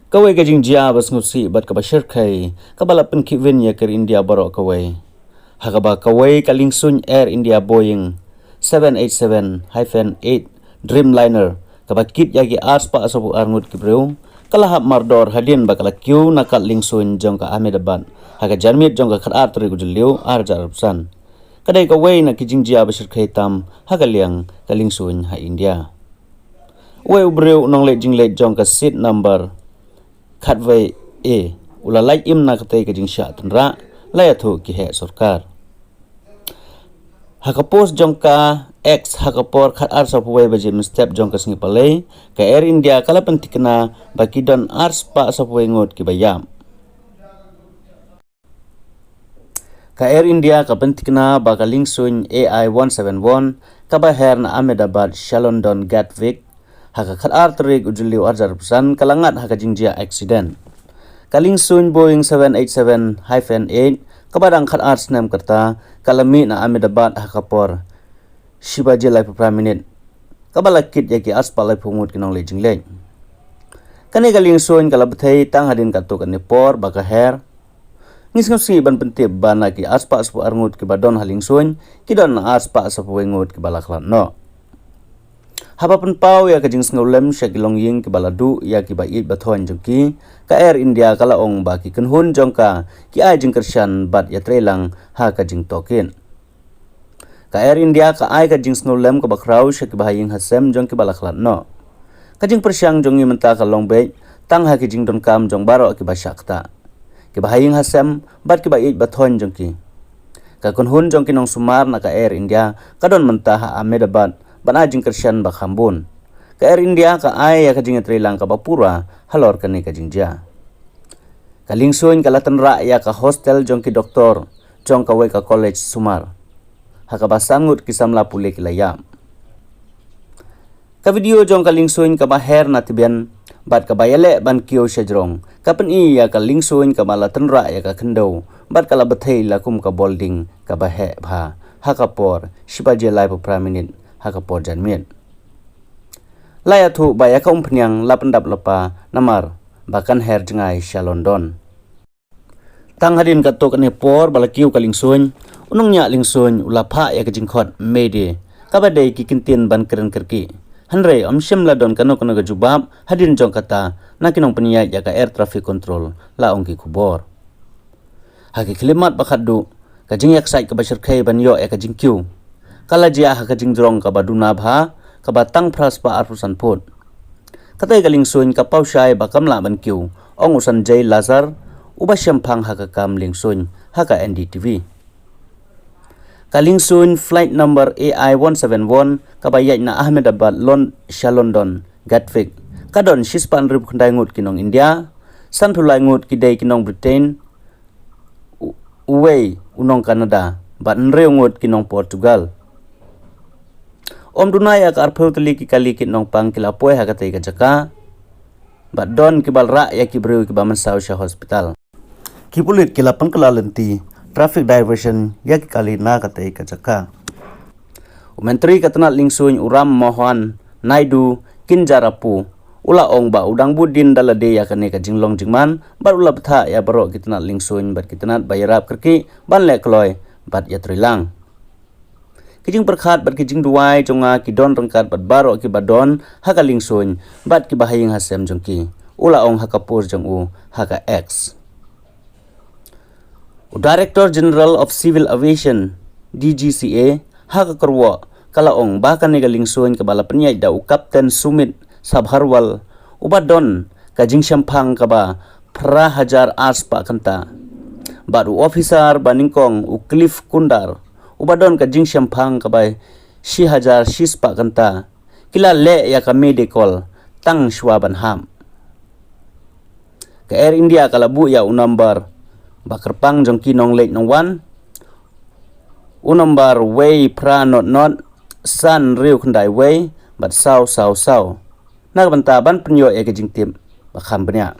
Kawai gajing jia bas ngusi bat kabashir kai kabala pen kivin ya ker India barok kawai. Hakaba kawai kalingsun Air India Boeing 787-8 Dreamliner kabakit yagi aspa asabu arngut kibreu kalahap mardor hadin bakala kyu nakal lingsun jongka Ahmedabad haga jarmit jongka khatar tri gujliu arjar san kadai kawai na kijing jia bashir kai tam haga liang kalingsun ha India. Wei ubreu nong le jingle jongka seat number Khatway A ulalai im na katai kajing sya tenra layathu ki he sarkar hakapos jongka X hakapor khat ar sapway baje step jongka singi palai ka Air India kala pentikna baki don ars pa sapway ngot ki bayam ka Air India ka pentikna bakaling sun AI 171 ka baher na Ahmedabad Shalondon Gatwick haka khat ar trik ujuliu arjar pesan kalangat haka jingjia accident kaling sun Boeing 787-8 kabadang khat ar snem kerta kalami na Ahmedabad hakapor Shivaji Life Prime Minute kabalakit yaki aspal life pungut kinong le jingle kani kaling sun kalabathai tang hadin katuk ani por baka her ngisngsi ban pentip bana ki aspa aspu arngut ki badon haling sun kidon aspa aspu wengut ki balaklan no hapapan pau ya kajing snolem syakilong ying ki baladu ya ki bait bathon jongki ka Air India kala ong baki kenhun jongka ki ai jing kershan bat ya trelang ha kajing tokin ka Air India ka ai kajing snolem ka bakrau syaki bahaying hasem jongki balaklan no kajing persyang jongi menta kalong be tang ha kajing don kam jong baro ki basyakta ki bahaying hasem bat ki bait bathon jongki ka kenhun jongki nong sumar na ka Air India kadon menta ha Ahmedabad bana jing kershan bakhambun ka Air India ka ai ya kajing trelang ka bapura halor kani kajing ja kalingsun kalatan ra ya ka hostel jongki doktor jong ka we ka college sumar haka basangut kisamla pule kilayam ka video jong kalingsun ka baher na tibian bat ka bayale ban kio shajrong kapen i ya kalingsun ka malatan ra ya ka kendo bat kala bathai lakum ka bolding ka bahe bha haka por Shivaji Life Prime Minute haka por janmien layathu baya ka umpnyang lapendap lepa namar bahkan her jengai Shalondon tang hadin katok ani por balakiu kalingsun unungnya lingsun ulapha ya kajingkhot mede kabadai ki kintin ban keren kerki hanre amshim ladon kano ga jubab hadin jong kata nakinong peniya ya ka air traffic control la ongki kubor haki klimat bakhaddu kajing yak sai ka bashar khai ban yo ya kajingkiu kala jia ha kajing jrong ka baduna bha ka batang phras pa arpusan phot katai galing sun ka paushai ba kamla ban kiu ong usan jai lazar uba syampang ha ka kam ling sun ha ka NDTV kaling sun flight number AI 171 ka bayat na Ahmedabad Shalondon Gatwick kadon shispan rib khandai ngut kinong India san thulai ngut kidai kinong Britain uwei unong Canada ban reu ngut kinong Portugal Om dunai ak arpheu teli ki kali kit nong pang kila poe ha katai ka jaka bat don ki balra ya ki breu ki baman sausha hospital ki pulit kila pan kala lenti traffic diversion ya ki kali na katai ka jaka menteri katna lingsun uram Mohan Naidu kinjarapu ula ong ba udang budin dalade ya kane ka jinglong jingman bar ula betha ya baro kitna lingsun bat kitna bayarap kerki ban le kloi bat ya trilang kijing perkhat bat kijing duai jonga ki don rengkat bat baro ki badon haka lingsun bat ki bahaying hasem jongki ula ong haka pur jong u haka X Director General of Civil Aviation DGCA haka kerwa kala ong bahkan ni lingsun ka bala penyai da Kapten Sumit Sabharwal ubadon kajing syampang ka ba pra hajar aspa kanta baru officer baningkong u Cliff Kundar ubadon kajing syampang kabay 6,000 shispa kanta kila le ya ka medical tang shwaban ham ka Air India kalabu ya unambar bakerpang jongki nong late nong 1 unambar way pra not san riu khandai way bat sau nagbantaban penyo ya kajing tim bakham benya